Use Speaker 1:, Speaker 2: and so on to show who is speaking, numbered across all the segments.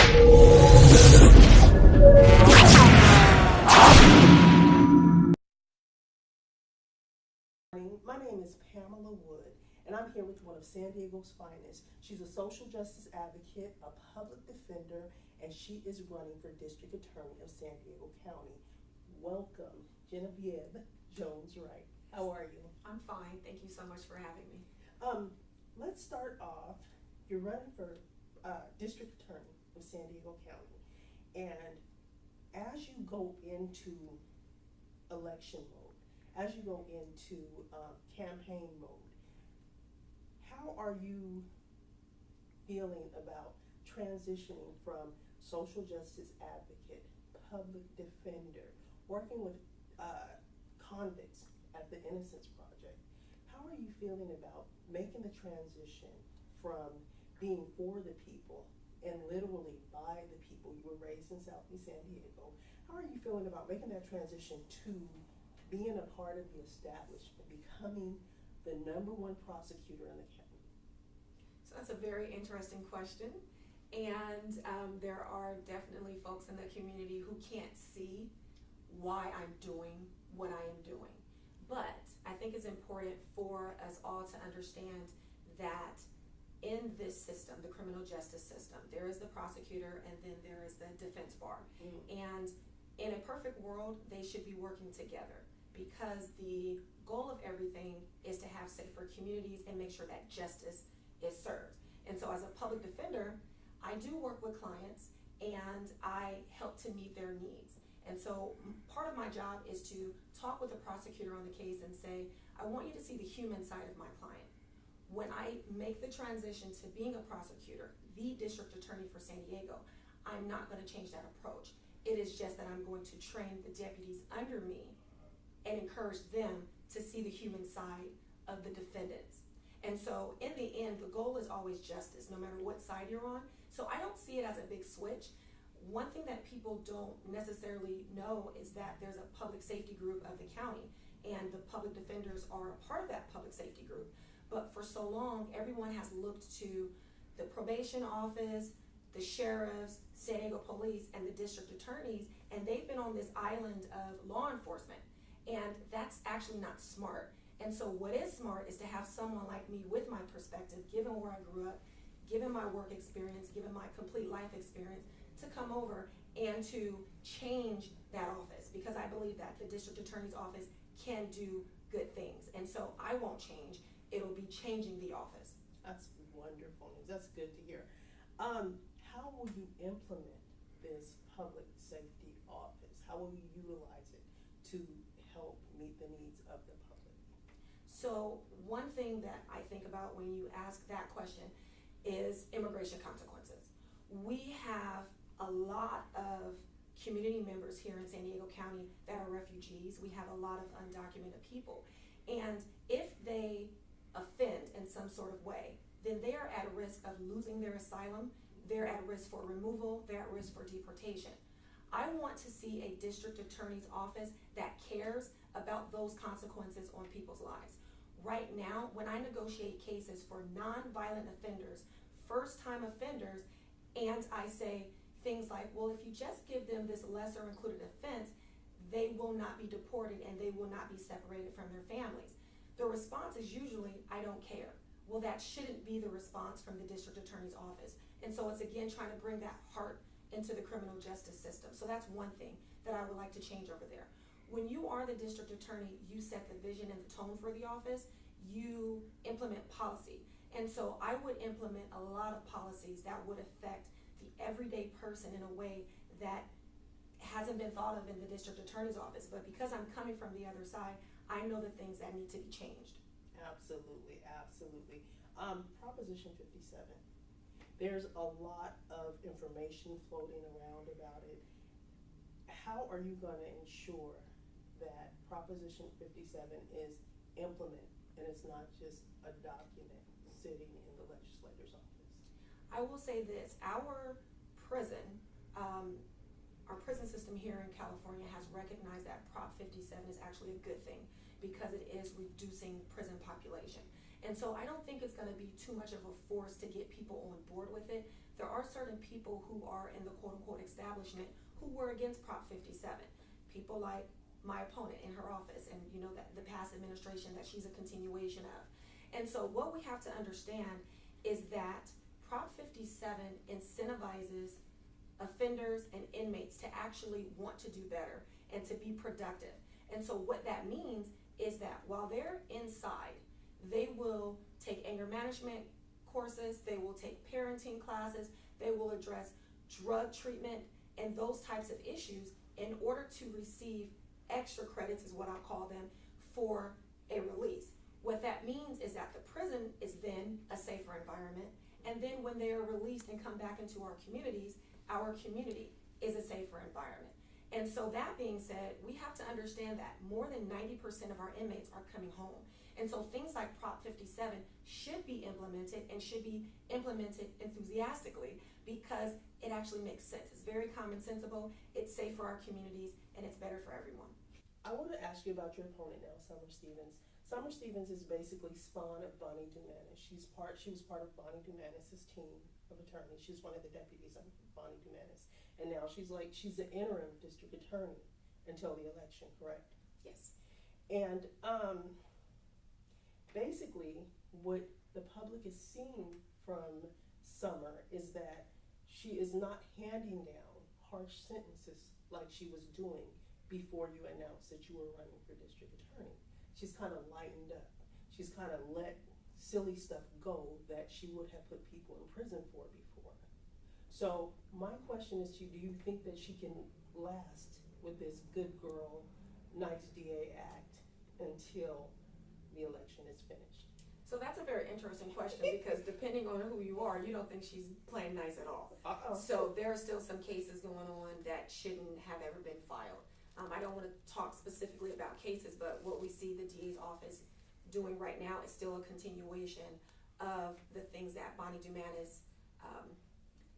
Speaker 1: My name is Pamela Wood, and I'm here with one of San Diego's finest. She's a social justice advocate, a public defender, and she is running for District Attorney of San Diego County. Welcome, Genevieve Jones-Wright. How are you?
Speaker 2: I'm fine. Thank you so much for having me.
Speaker 1: Let's start off. You're running for District Attorney of San Diego County, and as you go into election mode, as you go into campaign mode, how are you feeling about transitioning from social justice advocate, public defender, working with convicts at the Innocence Project? How are you feeling about making the transition from being for the people and literally by the people? You were raised in Southeast San Diego. How are you feeling about making that transition to being a part of the establishment, becoming the #1 prosecutor in the county?
Speaker 2: So that's a very interesting question. And there are definitely folks in the community who can't see why I'm doing what I am doing. But I think it's important for us all to understand that in this system, the criminal justice system, there is the prosecutor and then there is the defense bar. And in a perfect world, they should be working together, because the goal of everything is to have safer communities and make sure that justice is served. And so as a public defender, I do work with clients and I help to meet their needs. And so part of my job is to talk with the prosecutor on the case and say, I want you to see the human side of my client. When I make the transition to being a prosecutor, the district attorney for San Diego, I'm not going to change that approach. It is just that I'm going to train the deputies under me and encourage them to see the human side of the defendants. And so in the end, the goal is always justice, no matter what side you're on. So I don't see it as a big switch. One thing that people don't necessarily know is that there's a public safety group of the county, and the public defenders are a part of that public safety group. But for so long, everyone has looked to the probation office, the sheriffs, San Diego police, and the district attorneys, and they've been on this island of law enforcement. And that's actually not smart. And so what is smart is to have someone like me with my perspective, given where I grew up, given my work experience, given my complete life experience, to come over and to change that office, because I believe that the district attorney's office can do good things. And so I won't change. It'll be changing the office.
Speaker 1: That's wonderful news. That's good to hear. How will you implement this public safety office? How will you utilize it to help meet the needs of the public?
Speaker 2: So one thing that I think about when you ask that question is immigration consequences. We have a lot of community members here in San Diego County that are refugees. We have a lot of undocumented people. And if they offend in some sort of way, then they are at risk of losing their asylum. They're at risk for removal. They're at risk for deportation. I want to see a district attorney's office that cares about those consequences on people's lives. Right now, when I negotiate cases for non-violent offenders, first-time offenders, and I say things like, well, if you just give them this lesser included offense, they will not be deported and they will not be separated from their families. The response is usually, I don't care. Well, that shouldn't be the response from the district attorney's office. And so it's again trying to bring that heart into the criminal justice system. So that's one thing that I would like to change over there. When you are the district attorney, you set the vision and the tone for the office. You implement policy. And so I would implement a lot of policies that would affect the everyday person in a way that hasn't been thought of in the district attorney's office. But because I'm coming from the other side, I know the things that need to be changed.
Speaker 1: Absolutely, absolutely. Proposition 57. There's a lot of information floating around about it. How are you going to ensure that Proposition 57 is implemented and it's not just a document sitting in the legislator's office?
Speaker 2: I will say this, our prison system here in California has recognized that Prop 57 is actually a good thing because it is reducing prison population. And so I don't think it's going to be too much of a force to get people on board with it. there are certain people who are in the quote-unquote establishment who were against Prop 57. People like my opponent in her office, and you know that the past administration that she's a continuation of. And so what we have to understand is that Prop 57 incentivizes offenders and inmates to actually want to do better and to be productive. And so what that means is that while they're inside, they will take anger management courses, they will take parenting classes, they will address drug treatment and those types of issues in order to receive extra credits, is what I'll call them, for a release. What that means is that the prison is then a safer environment, and then when they are released and come back into our community is a safer environment. And so that being said, we have to understand that more than 90% of our inmates are coming home. And so things like Prop 57 should be implemented, and should be implemented enthusiastically, because it actually makes sense. It's very commonsensical, it's safe for our communities, and it's better for everyone.
Speaker 1: I want to ask you about your opponent now, Summer Stevens. Summer Stevens is basically spawn of Bonnie Dumanis. She was part of Bonnie Dumanis' team of attorneys. She's one of the deputies of Bonnie Dumanis. And now she's the interim district attorney until the election, correct?
Speaker 2: Yes.
Speaker 1: And basically what the public is seeing from Summer is that she is not handing down harsh sentences like she was doing before you announced that you were running for district attorney. She's kind of lightened up. She's kind of let silly stuff go that she would have put people in prison for before. So my question is to you, do you think that she can last with this good girl, nice DA act until the election is finished?
Speaker 2: So that's a very interesting question, because depending on who you are, you don't think she's playing nice at all. So there are still some cases going on that shouldn't have ever been filed. I don't want to talk specifically about cases, but what we see the DA's office doing right now is still a continuation of the things that Bonnie Dumanis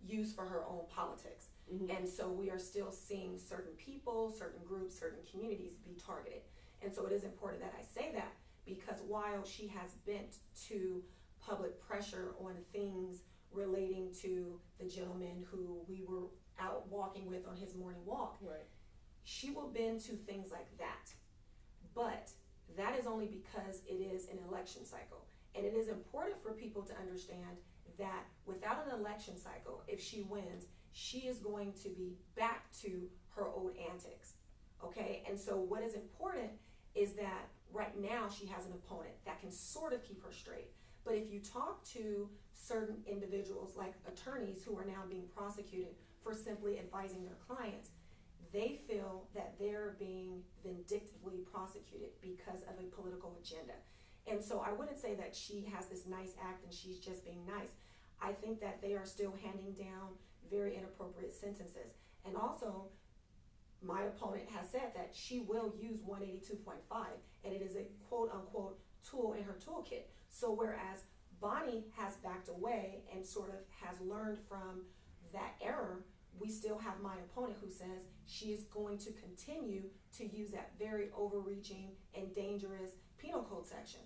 Speaker 2: used for her own politics. Mm-hmm. And so we are still seeing certain people, certain groups, certain communities be targeted. And so it is important that I say that, because while she has bent to public pressure on things relating to the gentleman who we were out walking with on his morning walk,
Speaker 1: right,
Speaker 2: she will bend to things like that. But that is only because it is an election cycle. And it is important for people to understand that without an election cycle, if she wins, she is going to be back to her old antics. Okay? And so what is important is that right now she has an opponent that can sort of keep her straight. But if you talk to certain individuals, like attorneys who are now being prosecuted for simply advising their clients, they feel that they're being vindictively prosecuted because of a political agenda. And so I wouldn't say that she has this nice act and she's just being nice. I think that they are still handing down very inappropriate sentences. And also, my opponent has said that she will use 182.5, and it is a quote-unquote tool in her toolkit. So whereas Bonnie has backed away and sort of has learned from that error, we still have my opponent who says she is going to continue to use that very overreaching and dangerous penal code section,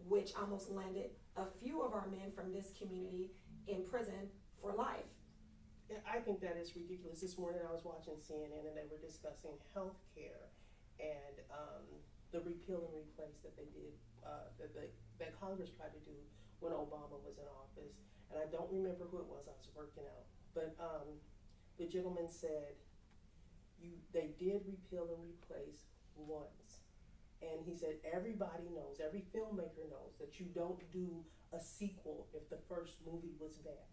Speaker 2: which almost landed a few of our men from this community in prison for life.
Speaker 1: Yeah, I think that is ridiculous. This morning I was watching CNN and they were discussing health care and the repeal and replace that they did, that Congress tried to do when Obama was in office. And I don't remember who it was I was working out, but the gentleman said they did repeal and replace once. And he said everybody knows, every filmmaker knows that you don't do a sequel if the first movie was bad.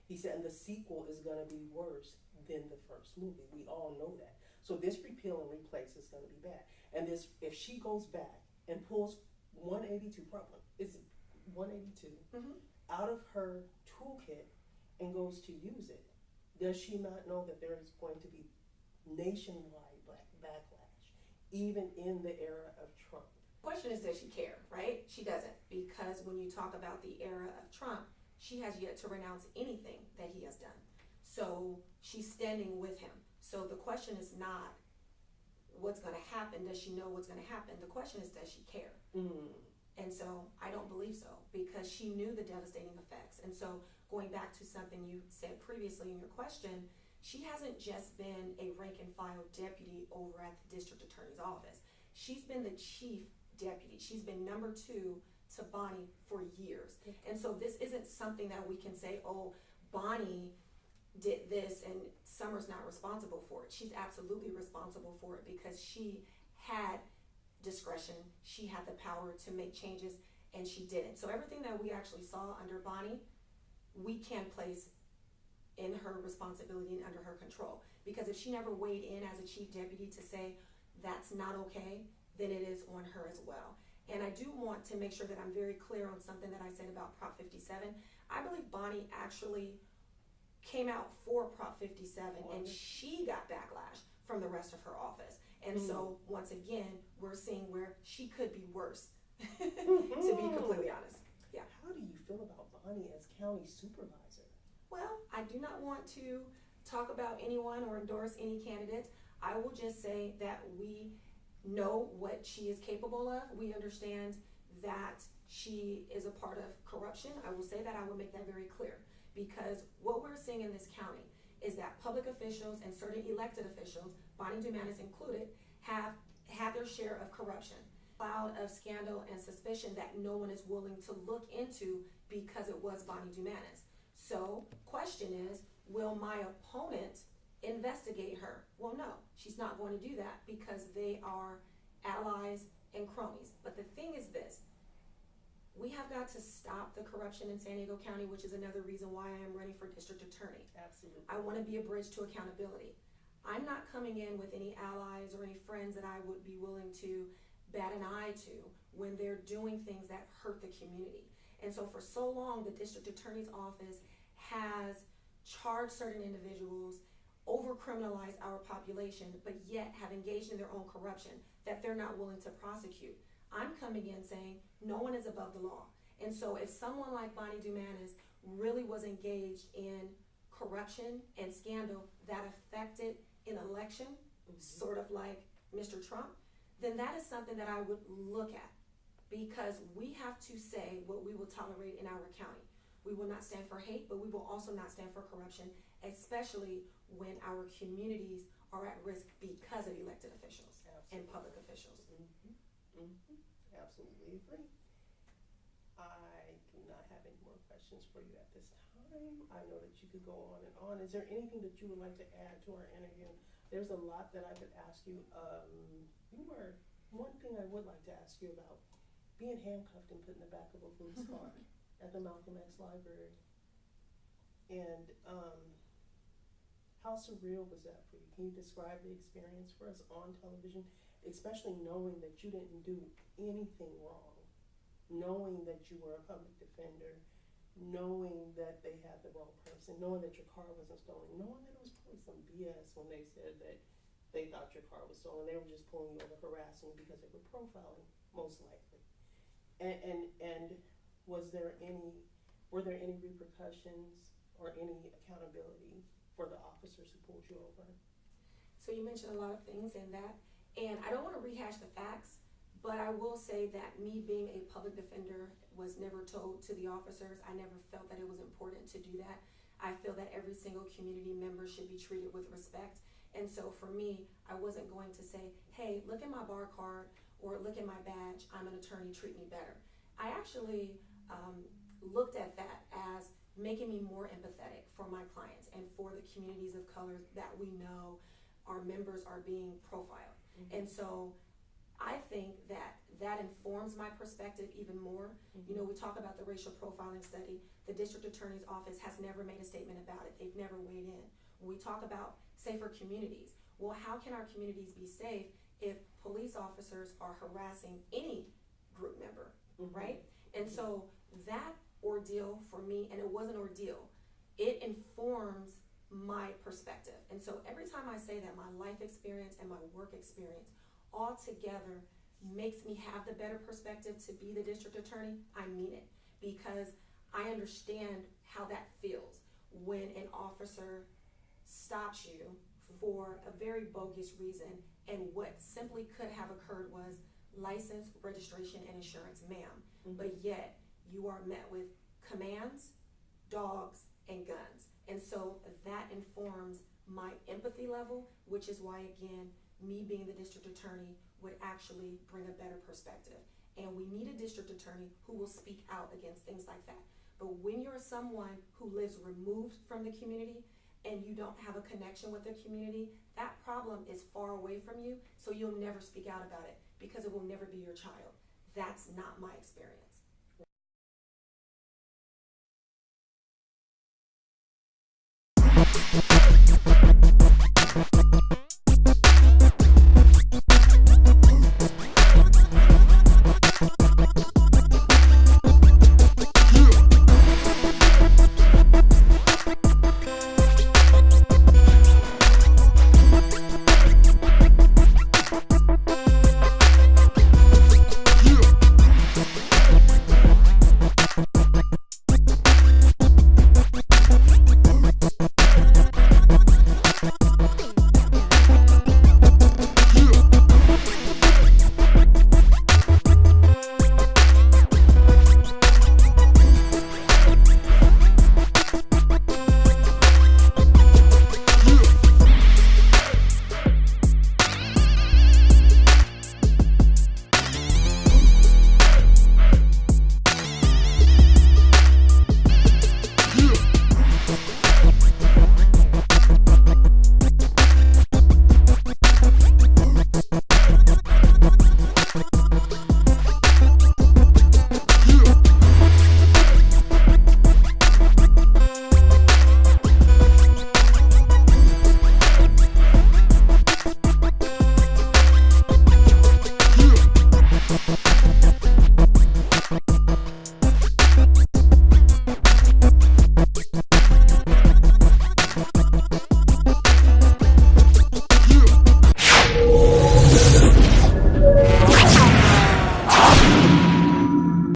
Speaker 1: He said, and the sequel is going to be worse than the first movie. We all know that. So this repeal and replace is going to be bad. And this, if she goes back and pulls 182, probably, is 182, out of her toolkit and goes to use it, does she not know that there is going to be nationwide backlash, even in the era of Trump?
Speaker 2: Question is, does she care, right? She doesn't, because when you talk about the era of Trump, she has yet to renounce anything that he has done. So she's standing with him. So the question is not what's going to happen. Does she know what's going to happen? The question is, does she care? And so I don't believe so, because she knew the devastating effects. And so going back to something you said previously in your question, she hasn't just been a rank and file deputy over at the district attorney's office. She's been the chief deputy. She's been number 2 to Bonnie for years. And so this isn't something that we can say, oh, Bonnie did this and Summer's not responsible for it. She's absolutely responsible for it because she had discretion, she had the power to make changes, and she didn't. So everything that we actually saw under Bonnie, we can place in her responsibility and under her control. Because if she never weighed in as a chief deputy to say that's not okay, then it is on her as well. And I do want to make sure that I'm very clear on something that I said about Prop 57. I believe Bonnie actually came out for Prop 57 and she got backlash from the rest of her office. And so once again, we're seeing where she could be worse, to be completely honest. Yeah.
Speaker 1: How do you feel about Bonnie as county supervisor?
Speaker 2: Well, I do not want to talk about anyone or endorse any candidates. I will just say that we know what she is capable of. We understand that she is a part of corruption. I will say that. I will make that very clear, because what we're seeing in this county is that public officials and certain elected officials, Bonnie Dumanis included, have had their share of corruption. Cloud of scandal and suspicion that no one is willing to look into because it was Bonnie Dumanis. So, question is, will my opponent investigate her? Well, no, she's not going to do that because they are allies and cronies. But the thing is this, we have got to stop the corruption in San Diego County, which is another reason why I am running for district attorney.
Speaker 1: Absolutely.
Speaker 2: I want to be a bridge to accountability. I'm not coming in with any allies or any friends that I would be willing to bat an eye to when they're doing things that hurt the community. And so for so long, the district attorney's office has charged certain individuals, over-criminalized our population, but yet have engaged in their own corruption that they're not willing to prosecute. I'm coming in saying no one is above the law. And so if someone like Bonnie Dumanis really was engaged in corruption and scandal that affected an election, sort of like Mr. Trump, then that is something that I would look at, because we have to say what we will tolerate in our county. We will not stand for hate, but we will also not stand for corruption, especially when our communities are at risk because of elected officials and public officials.
Speaker 1: Absolutely agree. I do not have any more questions for you at this time. I know that you could go on and on. Is there anything that you would like to add to our interview? There's a lot that I could ask you. One thing I would like to ask you about being handcuffed and put in the back of a police car at the Malcolm X Library. And how surreal was that for you? Can you describe the experience for us on television, especially knowing that you didn't do anything wrong, knowing that you were a public defender, knowing that they had the wrong person, knowing that your car wasn't stolen, knowing that it was probably some BS when they said that they thought your car was stolen. They were just pulling you over, harassing you because they were profiling, most likely. And were there any repercussions or any accountability for the officers who pulled you over?
Speaker 2: So you mentioned a lot of things in that, and I don't want to rehash the facts, but I will say that me being a public defender was never told to the officers. I never felt that it was important to do that. I feel that every single community member should be treated with respect. And so for me, I wasn't going to say, hey, look at my bar card or look at my badge, I'm an attorney, treat me better. I actually looked at that as making me more empathetic for my clients and for the communities of color that we know our members are being profiled. And so I think that that informs my perspective even more. You know, we talk about the racial profiling study. The district attorney's office has never made a statement about it. They've never weighed in. When we talk about safer communities, well, how can our communities be safe if police officers are harassing any group member, right? And so that ordeal for me, and it was an ordeal, it informs my perspective. And so every time I say that my life experience and my work experience all together makes me have the better perspective to be the district attorney, I mean it, because I understand how that feels when an officer stops you for a very bogus reason, and what simply could have occurred was license, registration, and insurance, ma'am. But yet you are met with commands dogs, and guns. And so that informs my empathy level, which is why, again, me being the district attorney would actually bring a better perspective. And we need a district attorney who will speak out against things like that. But when you're someone who lives removed from the community and you don't have a connection with the community, that problem is far away from you, so you'll never speak out about it because it will never be your child. That's not my experience.